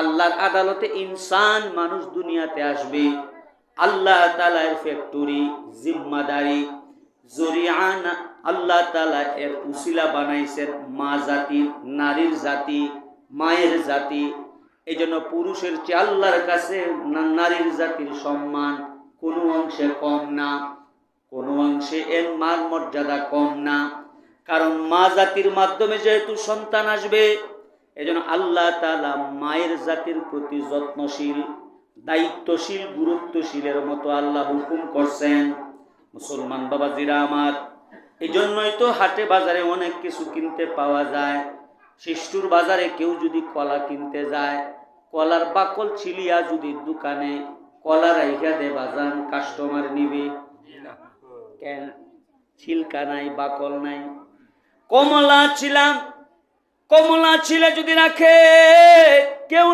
আল্লাহর আদালতে ইনসান মানুষ দুনিয়াতে আসবে, আল্লাহ তাআলার ফ্যাক্টরি জিম্মাদারি জরিয়ান আল্লাহ তাআলা এর উসিলা বানাইছেন মা জাতি, নারীর জাতি, মায়ের জাতি। এই জন্য পুরুষের চেয়ে আল্লাহর কাছে নারীর জাতির সম্মান কোনো অংশে কম না, কোনো অংশে এর মান মর্যাদা কম না। কারণ মা জাতির মাধ্যমে যেহেতু সন্তান আসবে, এজন্য আল্লাহ তাআলা মায়ের জাতির প্রতি যত্নশীল, দায়িত্বশীল, গুরুত্বশীলের মতো আল্লাহ হুকুম করছেন। মুসলমান বাবাজিরা আমার, এই জন্যই তো হাটে বাজারে অনেক কিছু কিনতে পাওয়া যায়। শিষ্টুর বাজারে কেউ যদি কলা কিনতে যায়, কলার বাকল ছিলিয়া যদি দোকানে কলা রাইখা দে বাজান, কাস্টমার নিবে কেন? ছিলকা নাই, বাকল নাই। কমলা ছিলে যদি রাখে কেউ